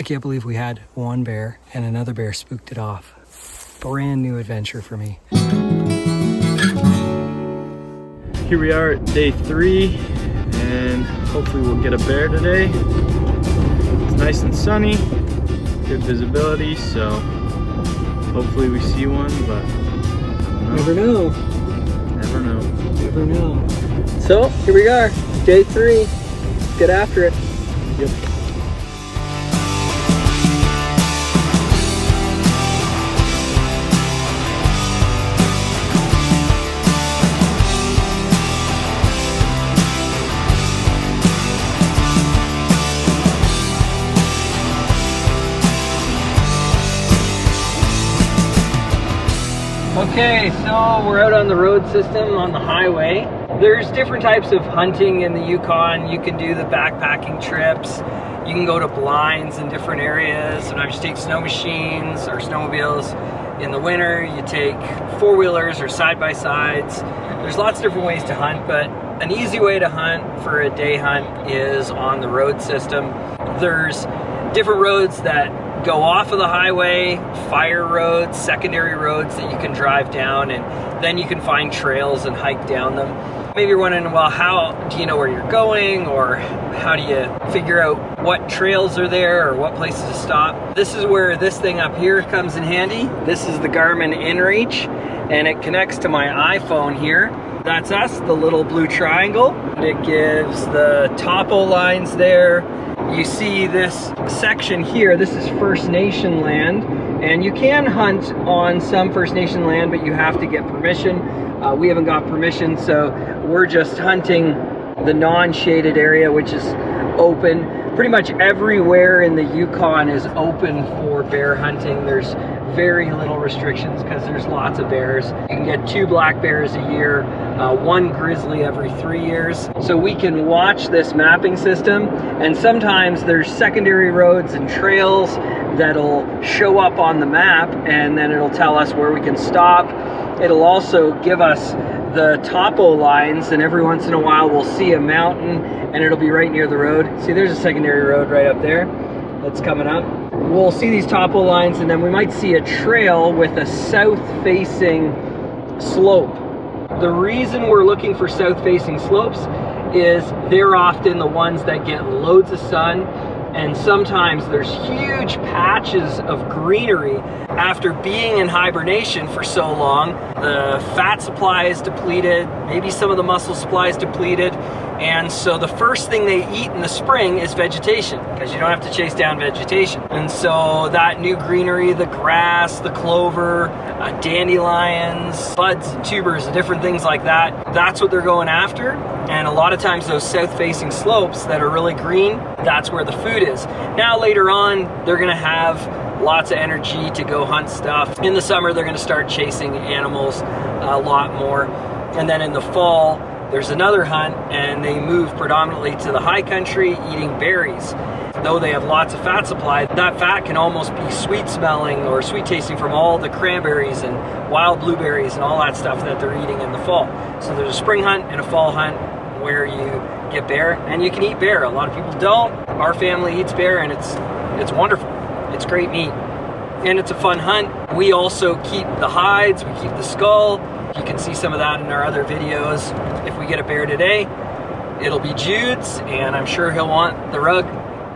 I can't believe we had one bear and another bear spooked it off. Brand new adventure for me. Here we are at day 3, and hopefully we'll get a bear today. It's nice and sunny, good visibility, so hopefully we see one, but Never know. Never know. Never know. So here we are, day 3. Let's get after it. Yep. Okay, so we're out on the road system on the highway. There's different types of hunting in the Yukon. You can do the backpacking trips. You can go to blinds in different areas. Sometimes you take snow machines or snowmobiles. In the winter, you take four-wheelers or side-by-sides. There's lots of different ways to hunt, but an easy way to hunt for a day hunt is on the road system. There's different roads that go off of the highway, fire roads, secondary roads that you can drive down, and then you can find trails and hike down them. Maybe you're wondering, well, how do you know where you're going, or how do you figure out what trails are there or what places to stop? This is where this thing up here comes in handy. This is the Garmin InReach, and it connects to my iPhone here. That's us, the little blue triangle. It gives the Topo lines there. You see this section here, this is First Nation land, and you can hunt on some First Nation land, but you have to get permission. We haven't got permission, so we're just hunting the non-shaded area, which is open. Pretty much everywhere in the Yukon is open for bear hunting. There's very little restrictions because there's lots of bears. You can get 2 black bears a year, 1 grizzly every 3 years. So we can watch this mapping system, and sometimes there's secondary roads and trails that'll show up on the map, and then it'll tell us where we can stop. It'll also give us the Topo lines, and every once in a while we'll see a mountain and it'll be right near the road. See, there's a secondary road right up there that's coming up. We'll see these Topo lines, and then we might see a trail with a south-facing slope. The reason we're looking for south-facing slopes is they're often the ones that get loads of sun, and sometimes there's huge patches of greenery. After being in hibernation for so long, the fat supply is depleted, maybe some of the muscle supply is depleted, and so the first thing they eat in the spring is vegetation, because you don't have to chase down vegetation. And so that new greenery, the grass, the clover, dandelions, buds and tubers and different things like that, that's what they're going after. And a lot of times those south-facing slopes that are really green, that's where the food is. Now later on, they're gonna have lots of energy to go hunt stuff. In the summer, they're gonna start chasing animals a lot more. And then in the fall, there's another hunt, and they move predominantly to the high country eating berries. Though they have lots of fat supply, that fat can almost be sweet smelling or sweet tasting from all the cranberries and wild blueberries and all that stuff that they're eating in the fall. So there's a spring hunt and a fall hunt where you get bear, and you can eat bear. A lot of people don't. Our family eats bear, and it's wonderful. It's great meat, and it's a fun hunt. We also keep the hides, we keep the skull. You can see some of that in our other videos. If we get a bear today, it'll be Jude's, and I'm sure he'll want the rug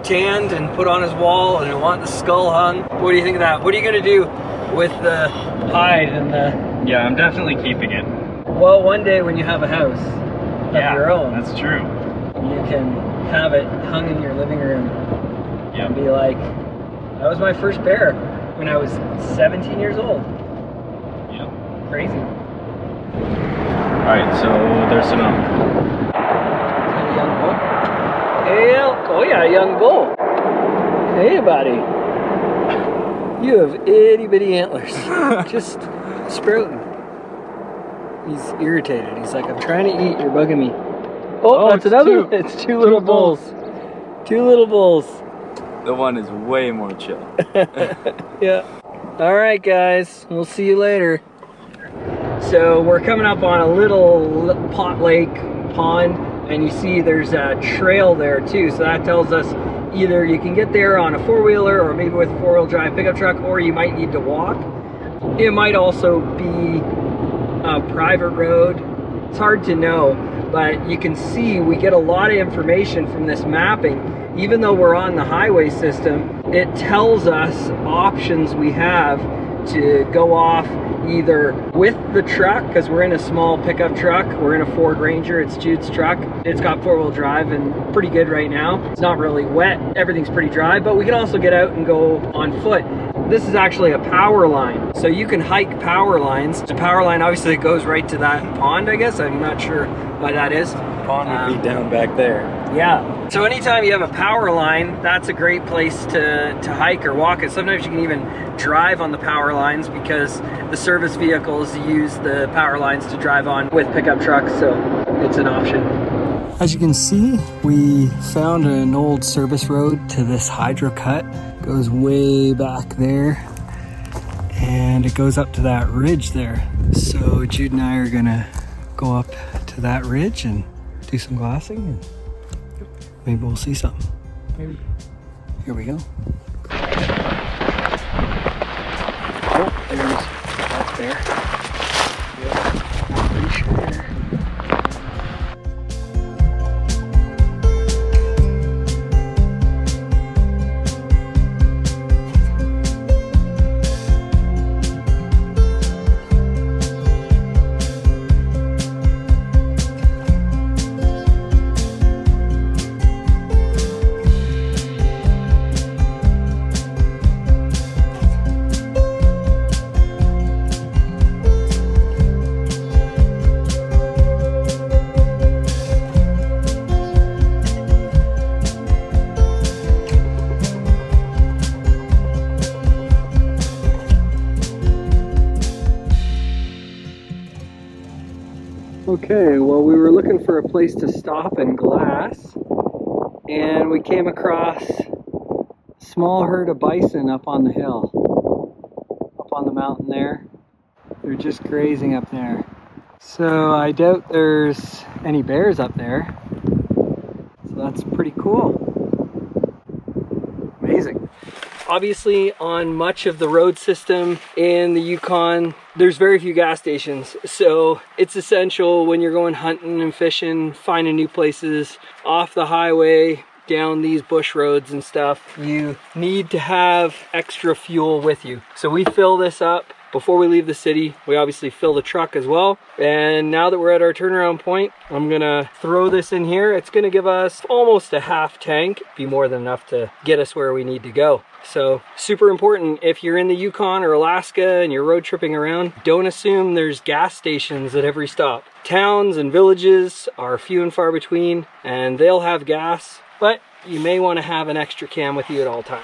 tanned and put on his wall, and he'll want the skull hung. What do you think of that? What are you gonna do with the hide and the... Yeah, I'm definitely keeping it. Well, one day when you have a house of your own, that's true. you can have it hung in your living room and be like, that was my first bear when I was 17 years old. Yep. Crazy. Alright, so there's some A young bull. Hey, oh yeah, a young bull. Hey, buddy. You have itty bitty antlers. Just sprouting. He's irritated. He's like, I'm trying to eat. You're bugging me. Oh, that's another. It's two little bulls. 2 little bulls. The one is way more chill. Yeah. All right, guys. We'll see you later. So we're coming up on a little pot lake pond, and you see there's a trail there too. So that tells us either you can get there on a four-wheeler or maybe with a four-wheel drive pickup truck, or you might need to walk. It might also be a private road. It's hard to know, but you can see we get a lot of information from this mapping. Even though we're on the highway system, it tells us options we have to go off either with the truck, because we're in a small pickup truck. We're in a Ford Ranger, it's Jude's truck. It's got four-wheel drive and pretty good right now. It's not really wet, everything's pretty dry, but we can also get out and go on foot. This is actually a power line, so you can hike power lines. The power line obviously goes right to that pond, I guess. I'm not sure why that is. Pond would be down back there. Yeah, so anytime you have a power line, that's a great place to hike or walk. And sometimes you can even drive on the power lines because the service vehicles use the power lines to drive on with pickup trucks, so it's an option. As you can see, we found an old service road to this hydro cut. It goes way back there and it goes up to that ridge there. So Jude and I are gonna go up to that ridge and do some glassing, and maybe we'll see something. Maybe. Here we go. Oh, there's that's bear. Yeah, I'm pretty sure. Okay, well, we were looking for a place to stop and glass, and we came across a small herd of bison up on the hill, up on the mountain there. They're just grazing up there. So I doubt there's any bears up there. So that's pretty cool. Amazing. Obviously, on much of the road system in the Yukon, there's very few gas stations. So it's essential when you're going hunting and fishing, finding new places off the highway, down these bush roads and stuff, you need to have extra fuel with you. So we fill this up before we leave the city. We obviously fill the truck as well. And now that we're at our turnaround point, I'm gonna throw this in here. It's gonna give us almost a half tank, be more than enough to get us where we need to go. So super important, if you're in the Yukon or Alaska and you're road tripping around, don't assume there's gas stations at every stop. Towns and villages are few and far between, and they'll have gas, but you may want to have an extra can with you at all times.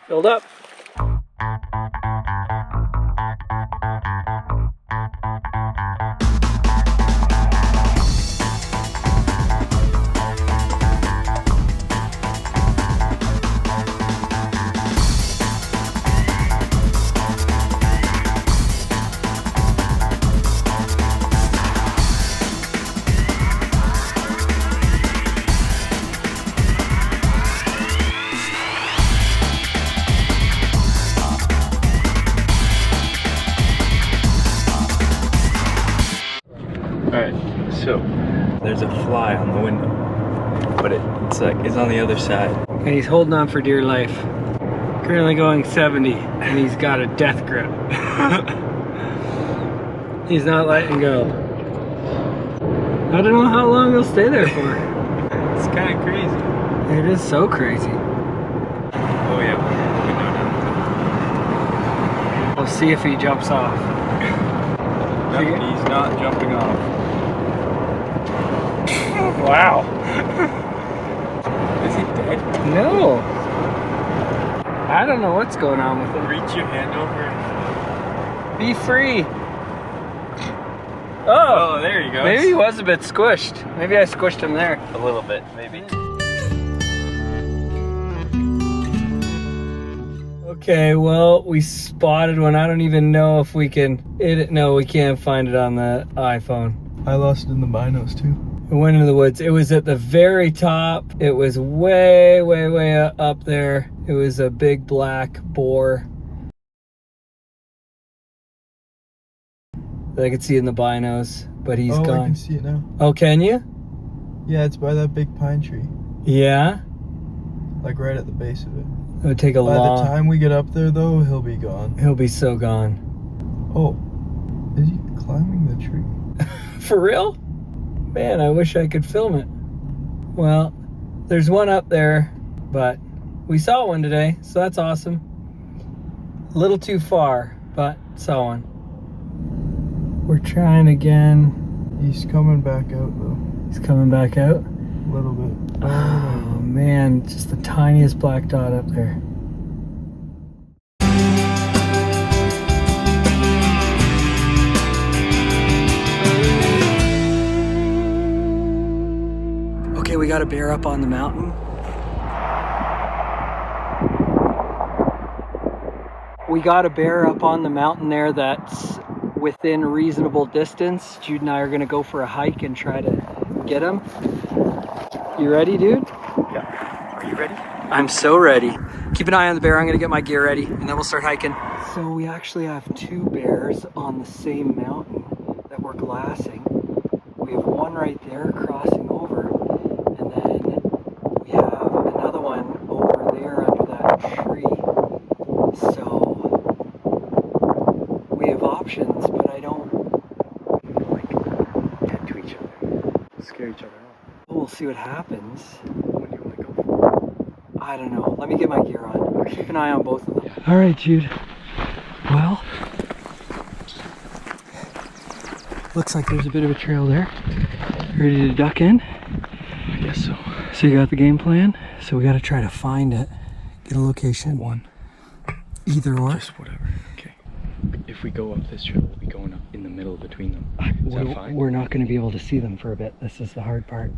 Filled up. So there's a fly on the window, but it's on the other side. And he's holding on for dear life. Currently going 70, and he's got a death grip. He's not letting go. I don't know how long he'll stay there for. It's kind of crazy. It is so crazy. Oh yeah, we know now. We'll see if he jumps off. Nope, he's not jumping off. Wow. Is he dead? No. I don't know what's going on with him. Reach your hand over. Be free. Oh, there he goes. Maybe he was a bit squished. Maybe I squished him there. A little bit, maybe. Okay, well, we spotted one. I don't even know if we can. No, we can't find it on the iPhone. I lost it in the binos too. It went into the woods. It was at the very top. It was way, way, way up there. It was a big black boar that I could see in the binos, but he's gone. I can see it now. Oh, can you? Yeah, it's by that big pine tree. Yeah? Like right at the base of it. It would take a long... By the time we get up there though, he'll be gone. He'll be so gone. Oh, is he climbing the tree? For real? Man, I wish I could film it. Well, there's one up there, but we saw one today, so that's awesome. A little too far, but saw one. We're trying again. He's coming back out though. He's coming back out? A little bit. Oh man, just the tiniest black dot up there. Okay, we got a bear up on the mountain. We got a bear up on the mountain there that's within reasonable distance. Jude and I are gonna go for a hike and try to get him. You ready, dude? Yeah. Are you ready? I'm so ready. Keep an eye on the bear. I'm gonna get my gear ready and then we'll start hiking. So we actually have two bears on the same mountain that we're glassing. We have one right there crossing over, and then we have another one over there under that tree. So we have options, but I don't Get to each other. Scare each other off. We'll see what happens. What do you want to go for? I don't know. Let me get my gear on. Keep an eye on both of them. All right, Jude. Well, looks like there's a bit of a trail there. Ready to duck in? I guess so. So you got the game plan? So we got to try to find it. Get a location. One. Either or. Just whatever. Okay. If we go up this trail, we'll be going up in the middle between them. Is that fine? We're not going to be able to see them for a bit. This is the hard part,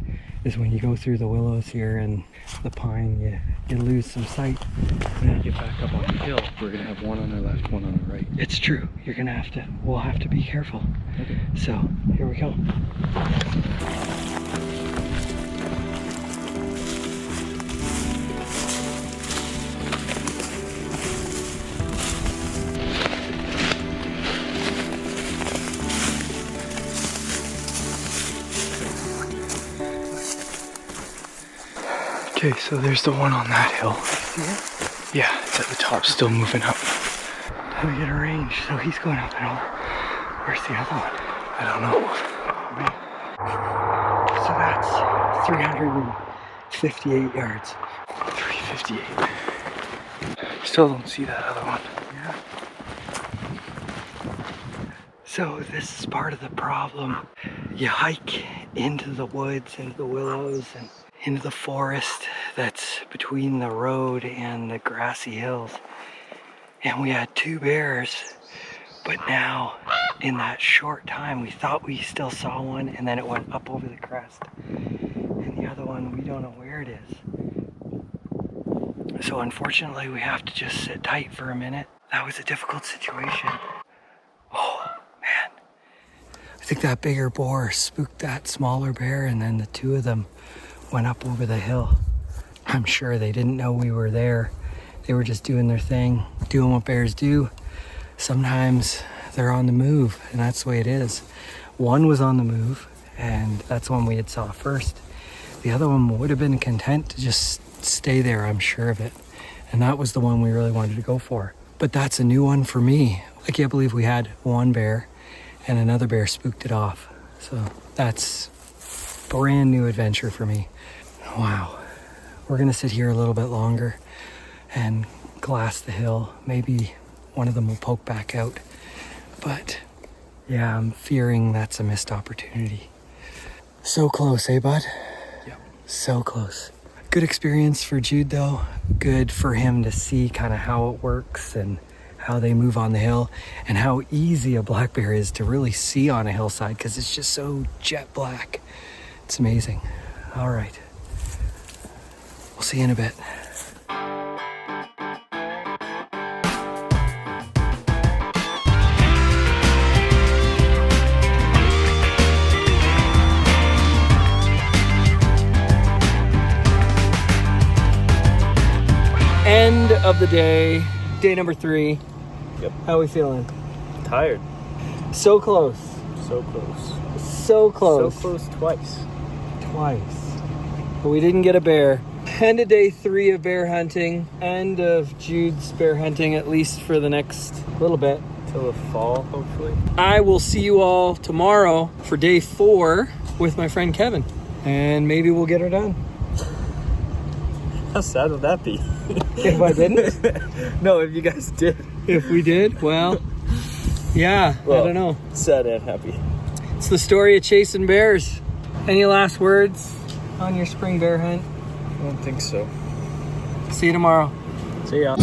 is when you go through the willows here and the pine, you lose some sight. When we get back up on the hill, we're going to have one on our left, one on our right. It's true. We'll have to be careful. Okay. So, here we go. Okay, so there's the one on that hill. See it? Yeah, it's at the top, still moving up. How do we get a range? So he's going up and over. Where's the other one? I don't know. So that's 358 yards. 358. Still don't see that other one. Yeah. So this is part of the problem. You hike into the woods, into the willows, and into the forest that's between the road and the grassy hills. And we had two bears, but now in that short time we thought we still saw one, and then it went up over the crest. And the other one, we don't know where it is. So unfortunately we have to just sit tight for a minute. That was a difficult situation. Oh man. I think that bigger boar spooked that smaller bear, and then the two of them went up over the hill. I'm sure they didn't know we were there. They were just doing their thing, doing what bears do. Sometimes they're on the move, and that's the way it is. One was on the move, and that's one we had saw first. The other one would have been content to just stay there, I'm sure of it. And that was the one we really wanted to go for. But that's a new one for me. I can't believe we had one bear and another bear spooked it off. So that's brand new adventure for me. Wow. We're gonna sit here a little bit longer and glass the hill. Maybe one of them will poke back out. But yeah, I'm fearing that's a missed opportunity. So close, eh, bud? Yep. So close. Good experience for Jude though. Good for him to see kind of how it works and how they move on the hill and how easy a black bear is to really see on a hillside because it's just so jet black. It's amazing. All right. We'll see you in a bit. End of the day, day number 3. Yep. How are we feeling? Tired. So close. So close. So close. So close twice. Twice. But we didn't get a bear. End of day 3 of bear hunting. End of Jude's bear hunting, at least for the next little bit. Till the fall, hopefully. I will see you all tomorrow for day 4 with my friend Kevin. And maybe we'll get her done. How sad would that be? If I didn't? No, if you guys did. If we did, well, yeah, Well, I don't know. Sad and happy. It's the story of chasing bears. Any last words on your spring bear hunt? I don't think so. See you tomorrow. See ya.